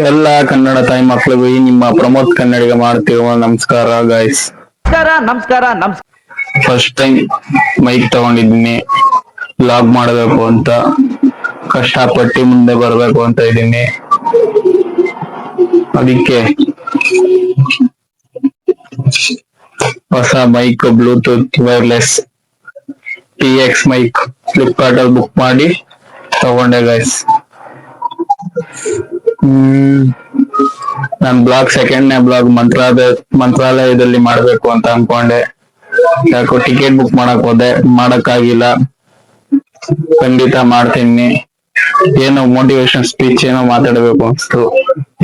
ಎಲ್ಲ ಕನ್ನಡ ತಾಯಿ ಮಕ್ಕಳಿಗೂ ಈ ನಿಮ್ಮ ಪ್ರಮೋದ್ ಕನ್ನಡಿಗ ಮಾಡ್ತಿರುವ ನಮಸ್ಕಾರ ಗೈಸ್. ನಮಸ್ಕಾರ. ಫಸ್ಟ್ ಟೈಮ್ ಮೈಕ್ ತಗೊಂಡಿದ್ದೀನಿ, ಬ್ಲಾಗ್ ಮಾಡಬೇಕು ಅಂತ ಕಷ್ಟಪಟ್ಟು ಮುಂದೆ ಬರ್ಬೇಕು ಅಂತ ಇದ್ದೀನಿ. ಅದಕ್ಕೆ ಹೊಸ mike bluetooth wireless TX mike Flipkart ಅಲ್ಲಿ ಬುಕ್ ಮಾಡಿ ತಗೊಂಡೆ ಗೈಸ್. ನನ್ ಬ್ಲಾಗ್ ಸೆಕೆಂಡ್ನೇ ಬ್ಲಾಗ್ ಮಂತ್ರಾಲಯದಲ್ಲಿ ಮಾಡ್ಬೇಕು ಅಂತ ಅನ್ಕೊಂಡೆ. ಯಾಕೋ ಟಿಕೆಟ್ ಬುಕ್ ಮಾಡಕ್ ಆಗಿಲ್ಲ. ಖಂಡಿತ ಮಾಡ್ತೀನಿ. ಏನೋ ಮೋಟಿವೇಶನ್ ಸ್ಪೀಚ್ ಏನೋ ಮಾತಾಡ್ಬೇಕು ಅನ್ಸ್ತು.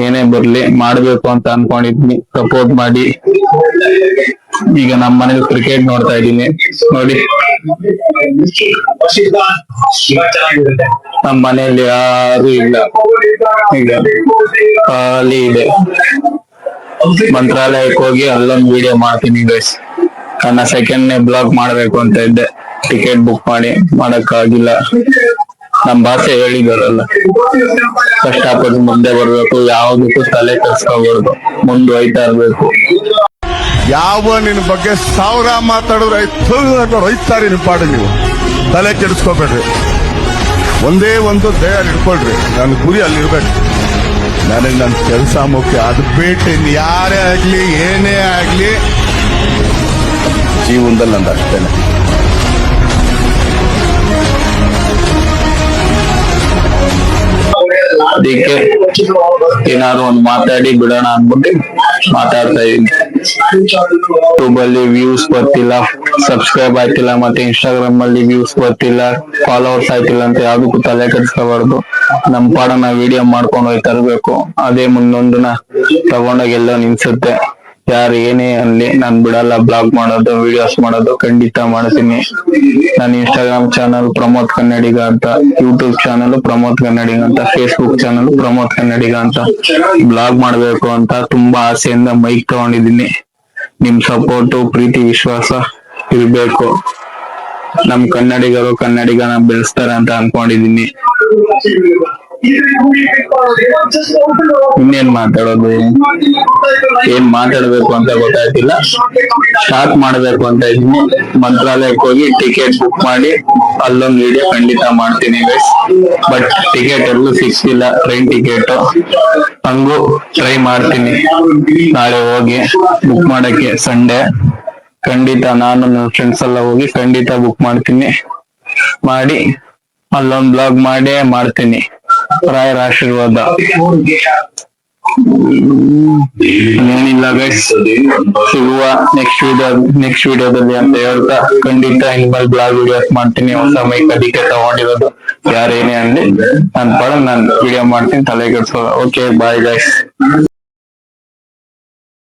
ಏನೇ ಬರ್ಲಿ ಮಾಡ್ಬೇಕು ಅಂತ ಅನ್ಕೊಂಡಿದ್ನಿ. ಸಪೋರ್ಟ್ ಮಾಡಿ. ಈಗ ನಮ್ಮ ಮನೇಲಿ ಕ್ರಿಕೆಟ್ ನೋಡ್ತಾ ಇದ್ದೀನಿ ನೋಡಿ. ನಮ್ಮ ಮನೆಯಲ್ಲಿ ಯಾರು ಇಲ್ಲ, ಈಗ ಖಾಲಿ ಇದೆ. ಮಂತ್ರಾಲಯಕ್ಕೆ ಹೋಗಿ ಅಲ್ಲೊಂದು ವಿಡಿಯೋ ಮಾಡ್ತೀನಿ ಗೈಸ್. ನನ್ನ ಸೆಕೆಂಡ್ನೇ ಬ್ಲಾಗ್ ಮಾಡ್ಬೇಕು ಅಂತ ಇದ್ದೆ, ಟಿಕೆಟ್ ಬುಕ್ ಮಾಡಕ್ ಆಗಿಲ್ಲ. ನಮ್ ಭಾಷೆ ಹೇಳಿದಾರಲ್ಲ, ಕಷ್ಟಪಟ್ಟು ಮುಂದೆ ಬರ್ಬೇಕು, ಯಾವ್ದಕ್ಕೂ ತಲೆ ಕೆಡ್ಸ್ಕೋಬಾರ್ದು, ಮುಂದೆ ಹೋಯ್ತಾ ಇರ್ಬೇಕು. ಯಾವ ನಿನ್ ಬಗ್ಗೆ 1000 ಮಾತಾಡಿದ್ರೆ ರೈತಾರೆ ನಿನ್ ಪಾಡು. ನೀವು ತಲೆ ಕೆಡಿಸ್ಕೋಬೇಡ್ರಿ, ಒಂದೇ ಒಂದು ದಯ ಇಟ್ಕೊಳ್ರಿ. ನನ್ನ ಗುರಿ ಅಲ್ಲಿರ್ಬೇಕು. ನನಗೆ ನನ್ನ ಕೆಲಸ ಮುಖ್ಯ, ಅದು ಬಿಟ್ಟು ಯಾರೇ ಆಗ್ಲಿ ಏನೇ ಆಗ್ಲಿ ಜೀವನದಲ್ಲಿ ನಂದು ಅಷ್ಟೇನೆ. ಅದಕ್ಕೆ ಏನಾದ್ರು ಒಂದು ಮಾತಾಡಿ ಬಿಡೋಣ ಅನ್ಬಿಟ್ಟು ಮಾತಾಡ್ತಾ ಇದೀನಿ. ಯೂಟ್ಯೂಬ್ ಅಲ್ಲಿ ವ್ಯೂಸ್ ಬರ್ತಿಲ್ಲ, ಸಬ್ಸ್ಕ್ರೈಬ್ ಆಯ್ತಿಲ್ಲ, ಮತ್ತೆ ಇನ್ಸ್ಟಾಗ್ರಾಮ್ ಅಲ್ಲಿ ವ್ಯೂಸ್ ಬರ್ತಿಲ್ಲ, ಫಾಲೋವರ್ಸ್ ಆಯ್ತಿಲ್ಲ ಅಂತ ಯಾವ್ದಕ್ಕೂ ತಲೆ ಕೆಡಿಸ್ಕೋಬಾರ್ದು. ನಮ್ ಪಾಡನ್ನ ವಿಡಿಯೋ ಮಾಡ್ಕೊಂಡು ಹೋಯ್ತಾ ಇರ್ಬೇಕು. ಅದೇ ಮುಂದೊಂದನ್ನ ತಗೊಂಡಾಗ ಎಲ್ಲ ನಿಲ್ಸುತ್ತೆ. ಯಾರು ಏನೇ ಅನ್ಲಿ ನಾನ್ ಬಿಡಲ್ಲ. ಬ್ಲಾಗ್ ಮಾಡೋದು, ವಿಡಿಯೋಸ್ ಮಾಡೋದು ಖಂಡಿತ ಮಾಡ್ತೀನಿ. ನನ್ನ ಇನ್ಸ್ಟಾಗ್ರಾಮ್ ಚಾನಲ್ ಪ್ರಮೋದ್ ಕನ್ನಡಿಗ ಅಂತ, ಯೂಟ್ಯೂಬ್ ಚಾನಲ್ ಪ್ರಮೋದ್ ಕನ್ನಡಿಗ ಅಂತ, ಫೇಸ್ಬುಕ್ ಚಾನಲ್ ಪ್ರಮೋದ್ ಕನ್ನಡಿಗ ಅಂತ. ಬ್ಲಾಗ್ ಮಾಡ್ಬೇಕು ಅಂತ ತುಂಬಾ ಆಸೆಯಿಂದ ಮೈಕ್ ತಗೊಂಡಿದ್ದೀನಿ. ನಿಮ್ ಸಪೋರ್ಟು, ಪ್ರೀತಿ, ವಿಶ್ವಾಸ ಇರ್ಬೇಕು. ನಮ್ ಕನ್ನಡಿಗನ ಬೆಳೆಸ್ತಾರೆ ಅಂತ ಅನ್ಕೊಂಡಿದೀನಿ. ಇನ್ನೇನ್ ಮಾತಾಡೋದು, ಏನ್ ಮಾತಾಡ್ಬೇಕು ಅಂತ ಗೊತ್ತಾಯ್ತಿಲ್ಲ. ಸ್ಟಾರ್ಟ್ ಮಾಡ್ಬೇಕು ಅಂತ ಇದೀನಿ. ಮಂತ್ರಾಲಯಕ್ಕೆ ಹೋಗಿ ಟಿಕೆಟ್ ಬುಕ್ ಮಾಡಿ ಅಲ್ಲೊಂದು ವಿಡಿಯೋ ಖಂಡಿತ ಮಾಡ್ತೀನಿ ಗೈಸ್. ಬಟ್ ಟಿಕೆಟ್ ಎಲ್ಲೂ ಸಿಗ್ತಿಲ್ಲ, ಟ್ರೈನ್ ಟಿಕೆಟ್. ಹಂಗೂ ಟ್ರೈ ಮಾಡ್ತೀನಿ ನಾಳೆ ಹೋಗಿ ಬುಕ್ ಮಾಡಕ್ಕೆ. ಸಂಡೇ ಖಂಡಿತ ನಾನು ನನ್ನ ಫ್ರೆಂಡ್ಸ್ ಎಲ್ಲ ಹೋಗಿ ಖಂಡಿತ ಬುಕ್ ಮಾಡ್ತೀನಿ. ಮಾಡಿ ಅಲ್ಲೊಂದ್ ಬ್ಲಾಗ್ ಮಾಡ್ತೀನಿ. ರಾಯರ ಆಶೀರ್ವಾದ. ಏನಿಲ್ಲ ಗೈಸ್, ಸಿಗುವ ನೆಕ್ಸ್ಟ್ ವಿಡಿಯೋದಲ್ಲಿ ಅಂತ ಹೇಳ್ತಾ ಖಂಡಿತ ಇನ್ಮೇಲೆ ಬ್ಲಾಗ್ ವಿಡಿಯೋಸ್ ಮಾಡ್ತೀನಿ. ಹೊಸ ಮೈಕ್ ಅದಕ್ಕೆ ತಗೊಂಡಿರೋದು. ಯಾರೇನೇ ಅನ್ಲಿ ನನ್ ಪಡ ನಾನು ವಿಡಿಯೋ ಮಾಡ್ತೀನಿ, ತಲೆ ಕೆಡ್ಸೋಲ್ಲ. Okay, bye guys.